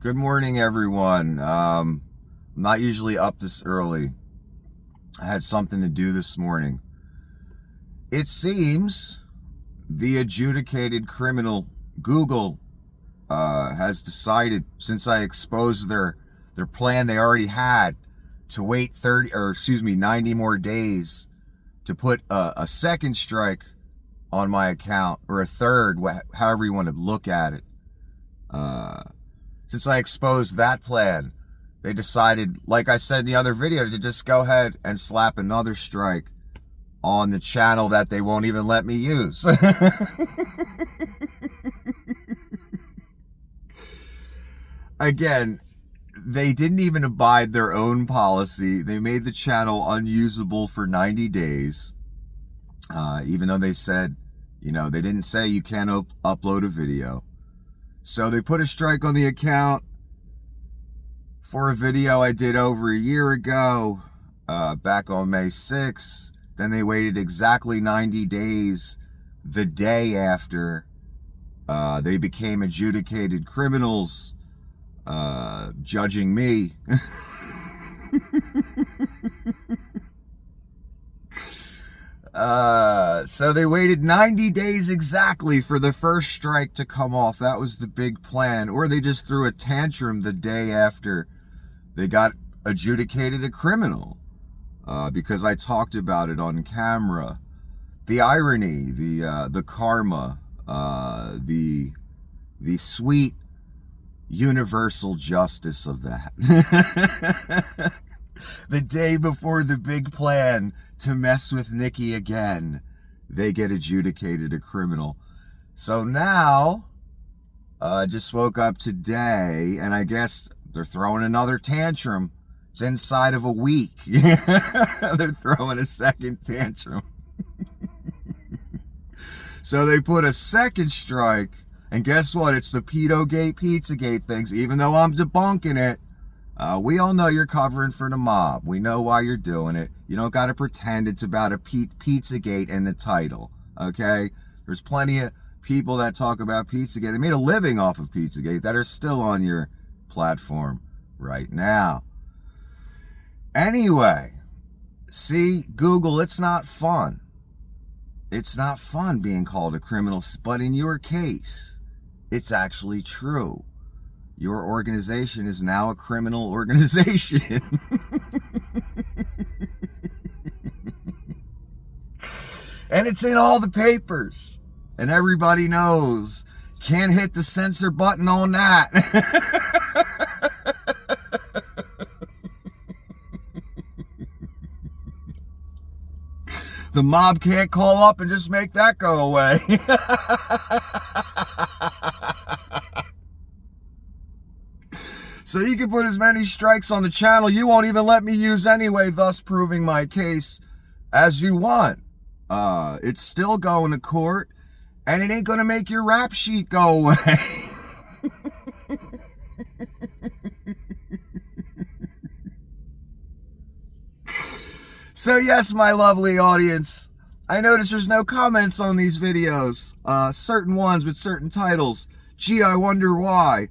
Good morning, everyone. I'm not usually up this early. I had something to do this morning. It seems the adjudicated criminal Google has decided, since I exposed their plan they already had to wait 90 more days to put a second strike on my account, or a third, however you want to look at it. Since I exposed that plan, they decided, like I said in the other video, to just go ahead and slap another strike on the channel that they won't even let me use. Again, they didn't even abide their own policy. They made the channel unusable for 90 days. Even though they said, they didn't say you can't upload a video. So they put a strike on the account for a video I did over a year ago, back on May 6th. Then they waited exactly 90 days, the day after they became adjudicated criminals, judging me. So they waited 90 days exactly for the first strike to come off. That was the big plan. Or they just threw a tantrum the day after they got adjudicated a criminal, because I talked about it on camera. The irony, the karma, the sweet universal justice of that. The day before the big plan to mess with Nikki again, they get adjudicated a criminal. So now, just woke up today, and I guess they're throwing another tantrum. It's inside of a week. They're throwing a second tantrum. So they put a second strike, and guess what? It's the Pedogate, Pizzagate things. Even though I'm debunking it, we all know you're covering for the mob. We know why you're doing it. You don't got to pretend it's about a Pizzagate in the title, okay? There's plenty of people that talk about Pizzagate. They made a living off of Pizzagate that are still on your platform right now. Anyway, see, Google, it's not fun. It's not fun being called a criminal, but in your case, it's actually true. Your organization is now a criminal organization. And it's in all the papers. And everybody knows. Can't hit the censor button on that. The mob can't call up and just make that go away. So you can put as many strikes on the channel you won't even let me use anyway, thus proving my case, as you want. It's still going to court, and it ain't going to make your rap sheet go away. So yes, my lovely audience, I notice there's no comments on these videos. Certain ones with certain titles. Gee, I wonder why.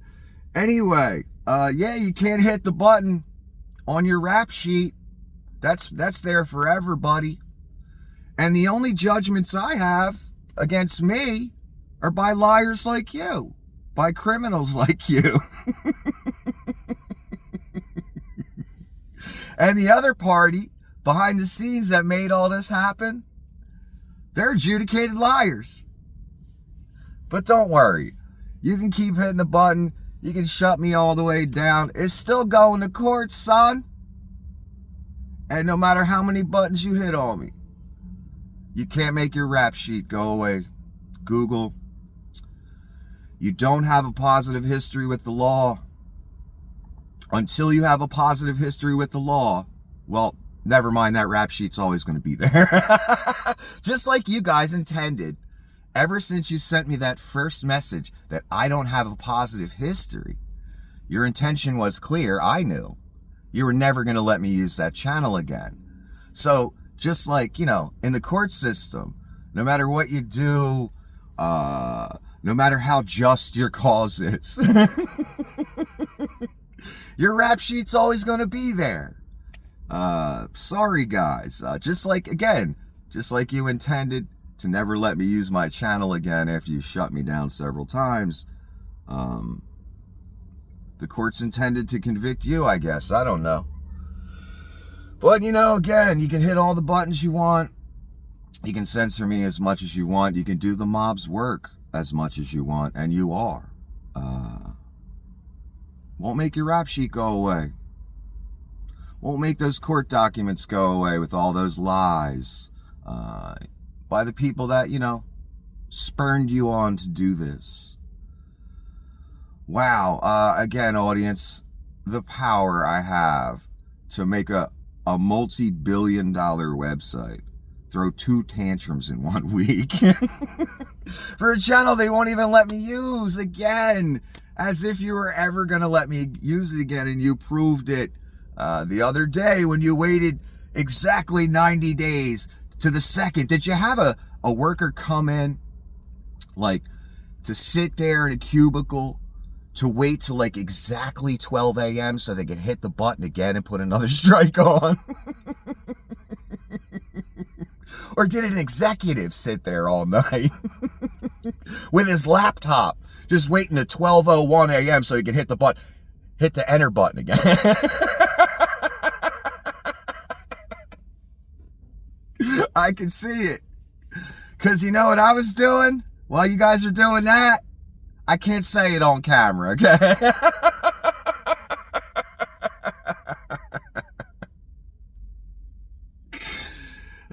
Anyway, yeah, you can't hit the button on your rap sheet. That's there forever, buddy. And the only judgments I have against me are by liars like you, by criminals like you. And the other party behind the scenes that made all this happen, they're adjudicated liars. But don't worry, you can keep hitting the button. You can shut me all the way down. It's still going to court, son. And no matter how many buttons you hit on me, you can't make your rap sheet go away. Google, you don't have a positive history with the law. Until you have a positive history with the law, well, never mind, that rap sheet's always going to be there. Just like you guys intended. Ever since you sent me that first message that I don't have a positive history, your intention was clear. I knew. You were never going to let me use that channel again. So, just like, in the court system, no matter what you do, no matter how just your cause is, Your rap sheet's always going to be there. Sorry, guys. Just like you intended to never let me use my channel again after you shut me down several times. The court's intended to convict you, I guess. I don't know. But, again, you can hit all the buttons you want. You can censor me as much as you want. You can do the mob's work as much as you want. And you are. Won't make your rap sheet go away. Won't make those court documents go away with all those lies by the people that, spurned you on to do this. Wow. Again, audience, the power I have to make a multi-billion-dollar website throw 2 tantrums in 1 week for a channel they won't even let me use again, as if you were ever going to let me use it again, and you proved it the other day when you waited exactly 90 days to the second. Did you have a worker come in, like, to sit there in a cubicle to wait till like exactly 12 a.m. so they could hit the button again and put another strike on? Or did an executive sit there all night with his laptop just waiting at 12:01 a.m. so he could hit the enter button again? I can see it. Because you know what I was doing while you guys are doing that? I can't say it on camera, okay?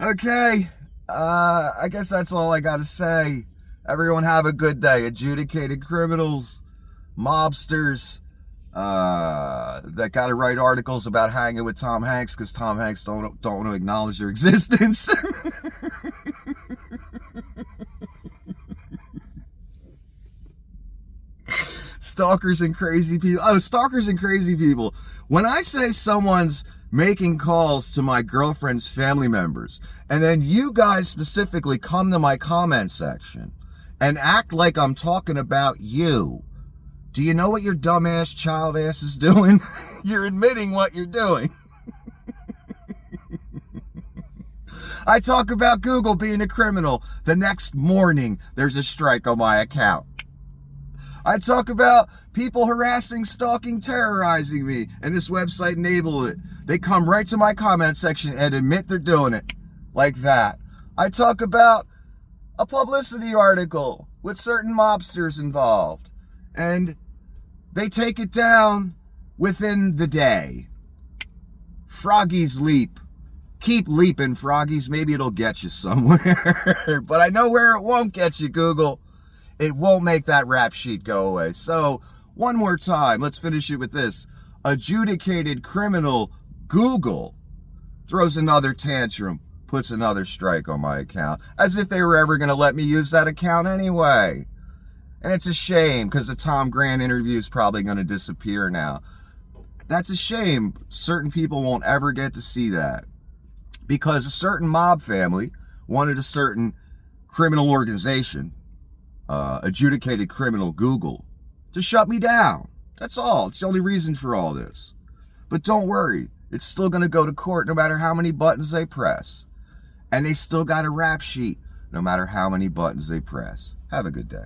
Okay. I guess that's all I got to say. Everyone have a good day. Adjudicated criminals, mobsters, that got to write articles about hanging with Tom Hanks because Tom Hanks don't want to acknowledge their existence. Stalkers and crazy people. Oh, stalkers and crazy people. When I say someone's making calls to my girlfriend's family members, and then you guys specifically come to my comment section and act like I'm talking about you, do you know what your dumbass child ass is doing? You're admitting what you're doing. I talk about Google being a criminal. The next morning, there's a strike on my account. I talk about people harassing, stalking, terrorizing me, and this website enabled it. They come right to my comment section and admit they're doing it. Like that. I talk about a publicity article with certain mobsters involved, and they take it down within the day. Froggies leap. Keep leaping, froggies. Maybe it'll get you somewhere. But I know where it won't get you, Google. It won't make that rap sheet go away. So, one more time, let's finish it with this. Adjudicated criminal Google throws another tantrum, puts another strike on my account, as if they were ever going to let me use that account anyway. And it's a shame, because the Tom Grant interview is probably going to disappear now. That's a shame. Certain people won't ever get to see that. Because a certain mob family wanted a certain criminal organization, adjudicated criminal Google, to shut me down. That's all. It's the only reason for all this. But don't worry. It's still going to go to court no matter how many buttons they press. And they still got a rap sheet no matter how many buttons they press. Have a good day.